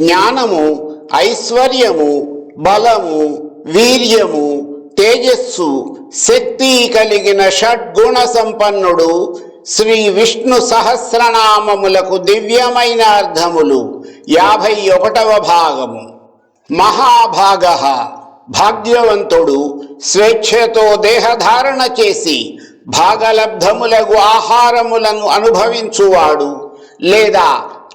జ్ఞానము, ఐశ్వర్యము, బలము, వీర్యము, తేజస్సు, శక్తి కలిగిన షడ్గుణ సంపన్నుడు. శ్రీ విష్ణు సహస్రనామములకు దివ్యమైన అర్థములు. 51వ భాగము. మహాభాగ, భాగ్యవంతుడు, స్వేచ్ఛతో దేహధారణ చేసి భాగలబ్ధములకు ఆహారములను అనుభవించువాడు లేదా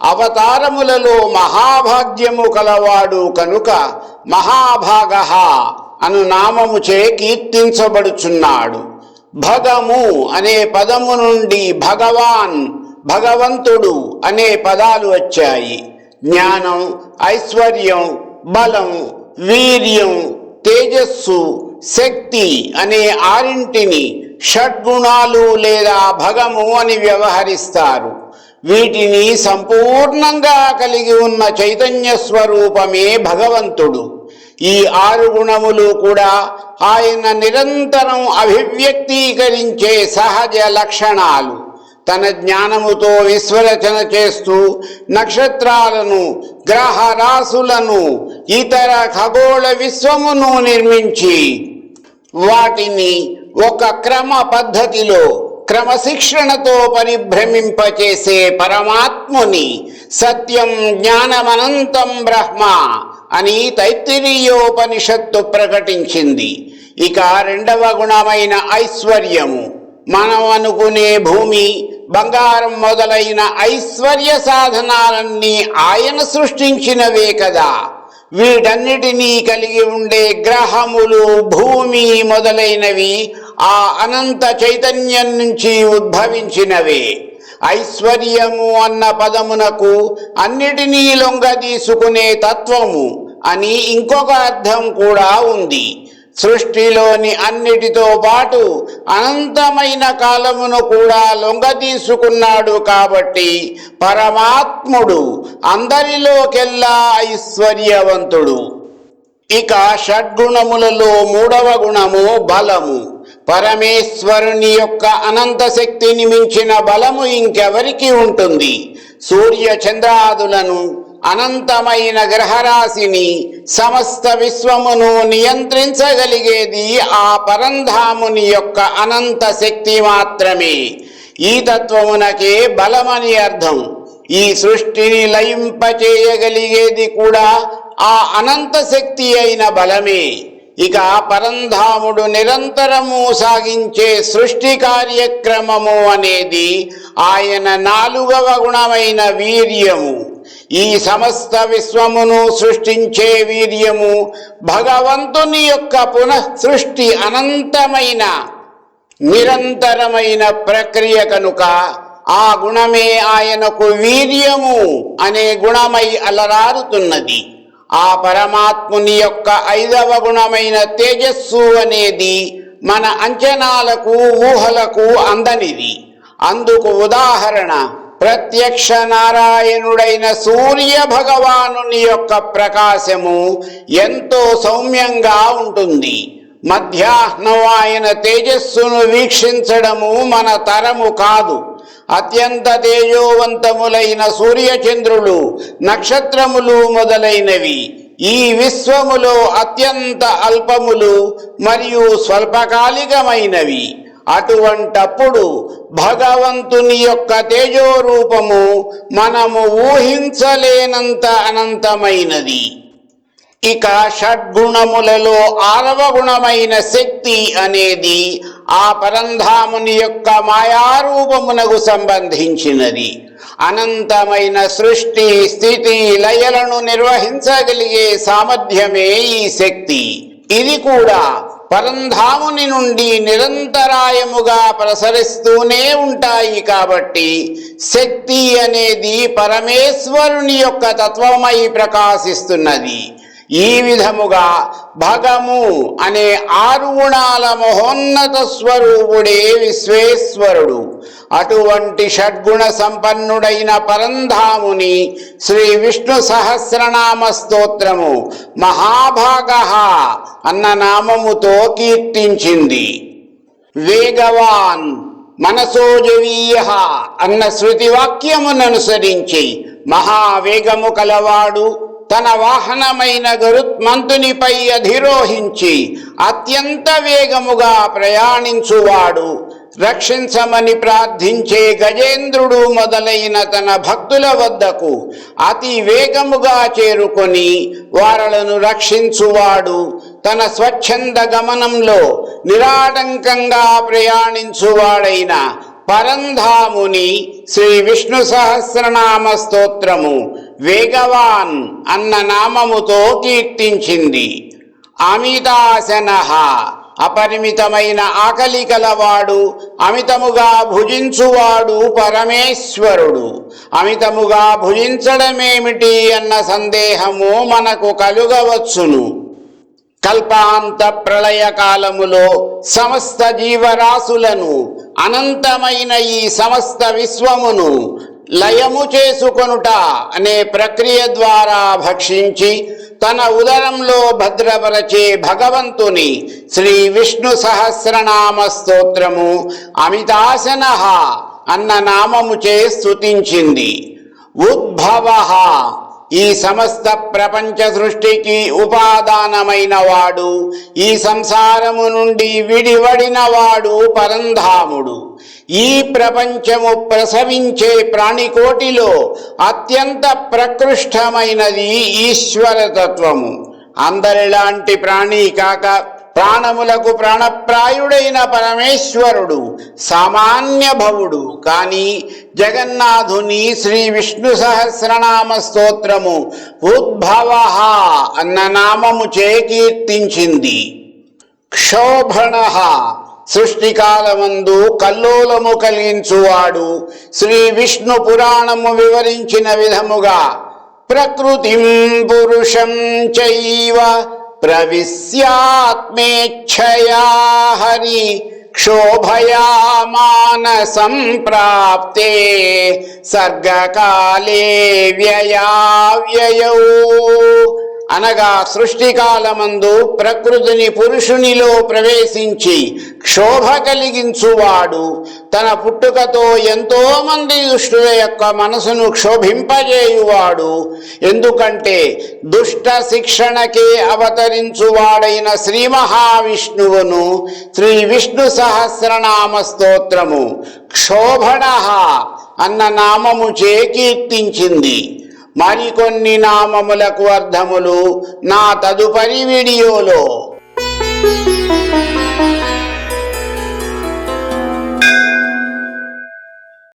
అవతారములలో మహాభాగ్యము కలవాడు కనుక మహాభాగ అను నామముచే కీర్తించబడుచున్నాడు. భగము అనే పదము నుండి భగవాన్, భగవంతుడు అనే పదాలు వచ్చాయి. జ్ఞానం, ఐశ్వర్యం, బలం, వీర్యం, తేజస్సు, శక్తి అనే ఆరింటిని షడ్గుణాలు లేదా భగము అని వ్యవహరిస్తారు. వీటిని సంపూర్ణంగా కలిగి ఉన్న చైతన్య స్వరూపమే భగవంతుడు. ఈ 6 గుణములు కూడా ఆయన నిరంతరం అభివ్యక్తీకరించే సహజ లక్షణాలు. తన జ్ఞానముతో విశ్వరచన చేస్తూ నక్షత్రాలను, గ్రహరాశులను, ఇతర ఖగోళ విశ్వమును నిర్మించి వాటిని ఒక క్రమ పద్ధతిలో క్రమశిక్షణతో పరిభ్రమింపచేసే పరమాత్ముని సత్యం జ్ఞానమనంతం బ్రహ్మ అని తైత్తిరీయోపనిషత్తు ప్రకటించింది. ఇక 2వ గుణమైన ఐశ్వర్యము. మనం అనుకునే భూమి, బంగారం మొదలైన ఐశ్వర్య సాధనాలన్నీ ఆయన సృష్టించినవే కదా. వీటన్నిటినీ కలిగి ఉండే గ్రహములు, భూమి మొదలైనవి ఆ అనంత చైతన్యం నుంచి ఉద్భవించినవే. ఐశ్వర్యము అన్న పదమునకు అన్నిటినీ లొంగదీసుకునే తత్వము అని ఇంకొక అర్థం కూడా ఉంది. సృష్టిలోని అన్నిటితో పాటు అనంతమైన కాలమును కూడా లొంగదీసుకున్నాడు కాబట్టి పరమాత్ముడు అందరిలోకెల్లా ఐశ్వర్యవంతుడు. ఇక షడ్గుణములలో 3వ గుణము బలము. పరమేశ్వరుని యొక్క అనంత శక్తిని మించిన బలము ఇంకెవరికి ఉంటుంది? సూర్య చంద్రాదులను, అనంతమైన గ్రహరాశిని, సమస్త విశ్వమును నియంత్రించగలిగేది ఆ పరంధాముని యొక్క అనంత శక్తి మాత్రమే. ఈ తత్వమునకే బలమని అర్థం. ఈ సృష్టిని లయింపచేయగలిగేది కూడా ఆ అనంత శక్తి అయిన బలమే. ఇక పరంధాముడు నిరంతరము సాగించే సృష్టి కార్యక్రమము అనేది ఆయన 4వ గుణమైన వీర్యము. ఈ సమస్త విశ్వమును సృష్టించే వీర్యము భగవంతుని యొక్క పునః సృష్టి అనంతమైన నిరంతరమైన ప్రక్రియ కనుక ఆ గుణమే ఆయనకు వీర్యము అనే గుణమై అలరారుతున్నది. ఆ పరమాత్ముని యొక్క 5వ గుణమైన తేజస్సు అనేది మన అంచనాలకు, ఊహలకు అందనిది. అందుకు ఉదాహరణ ప్రత్యక్ష నారాయణుడైన సూర్య భగవానుని యొక్క ప్రకాశము ఎంతో సౌమ్యంగా ఉంటుంది. మధ్యాహ్నం ఆయన తేజస్సును వీక్షించడము మన తరము కాదు. అత్యంత తేజోవంతములైన సూర్యచంద్రులు, నక్షత్రములు మొదలైనవి ఈ విశ్వములో అత్యంత అల్పములు మరియు స్వల్పకాలికమైనవి. అటువంటప్పుడు భగవంతుని యొక్క తేజోరూపము మనము ఊహించలేనంత అనంతమైనది. ఇక షడ్గుణములలో 6వ గుణమైన శక్తి అనేది ఆ పరంధాముని యొక్క మాయారూపమునకు సంబంధించినది. అనంతమైన సృష్టి, స్థితి, లయలను నిర్వహించగలిగే సామర్థ్యమే ఈ శక్తి. ఇది కూడా పరంధాముని నుండి నిరంతరాయముగా ప్రసరిస్తూనే ఉంటాయి కాబట్టి శక్తి అనేది పరమేశ్వరుని యొక్క తత్వమై ప్రకాశిస్తున్నది. ఈ విధముగా భగము అనే 6 గుణాల మహోన్నత స్వరూపుడే విశ్వేశ్వరుడు. అటువంటి షడ్గుణ సంపన్నుడైన పరంధాముని శ్రీ విష్ణు సహస్రనామ స్తోత్రము మహాభాగ అన్న నామముతో కీర్తించింది. వేగవాన్ మనసోజవీయ అన్న శృతివాక్యముననుసరించి మహావేగము కలవాడు, తన వాహనమైన గరుత్మంతునిపై అధిరోహించి అత్యంత వేగముగా ప్రయాణించువాడు, రక్షించమని ప్రార్థించే గజేంద్రుడు మొదలైన తన భక్తుల వద్దకు అతి వేగముగా చేరుకొని వారలను రక్షించువాడు, తన స్వచ్ఛంద గమనంలో నిరాటంకంగా ప్రయాణించువాడైన పరంధాముని శ్రీ విష్ణు సహస్రనామ స్తోత్రము వేగవాన్ అన్న నామముతో కీర్తించింది. అమితాశనః అపరిమితమైన ఆకలి కలవాడు, అమితముగా భుజించువాడు పరమేశ్వరుడు. అమితముగా భుజించడమేమిటి అన్న సందేహము మనకు కలుగవచ్చును. కల్పాంత ప్రళయ కాలములో సమస్త జీవరాశులను, అనంతమైన ఈ సమస్త విశ్వమును లయము చేసుకొనుట అనే ప్రక్రియ ద్వారా భక్షించి తన ఉదరంలో భద్రపరచే భగవంతుని శ్రీ విష్ణు సహస్రనామ స్తోత్రము అమితాశనః అన్న నామముచే స్తుతించింది. ఉద్భవః ఈ సమస్త ప్రపంచ సృష్టికి ఉపాదానమైన వాడు, ఈ సంసారము నుండి విడివడిన వాడు పరంధాముడు. ఈ ప్రపంచము ప్రసవించే ప్రాణికోటిలో అత్యంత ప్రకృష్టమైనది ఈశ్వరతత్వము. అందరిలాంటి ప్రాణి కాక ప్రాణములకు ప్రాణప్రాయుడైన పరమేశ్వరుడు సామాన్య భవుడు. కానీ జగన్నాథుని శ్రీ విష్ణు సహస్రనామ స్తోత్రము ఉద్భవః అన్న నామముచే కీర్తించింది. క్షోభణః సృష్టికాలమందు కల్లోలము కలిగించువాడు. శ్రీ విష్ణు పురాణము వివరించిన విధముగా ప్రకృతిం పురుషం చైవ ప్రవిశ్యాత్మేచ్ఛయా హరి క్షోభయా మానసం ప్రాప్తే సర్గకాలే వ్యయావ్యయౌ. అనగా సృష్టికాలమందు ప్రకృతిని పురుషునిలో ప్రవేశించి క్షోభ కలిగించువాడు, తన పుట్టుకతో ఎంతో మంది దుష్టుల యొక్క మనసును క్షోభింపజేయువాడు. ఎందుకంటే దుష్ట శిక్షణకే అవతరించువాడైన శ్రీ మహావిష్ణువును శ్రీ విష్ణు సహస్రనామ స్తోత్రము క్షోభణః అన్న నామముచే కీర్తించింది. మరికొన్ని నామములకు అర్థములు నా తదుపరి వీడియోలో.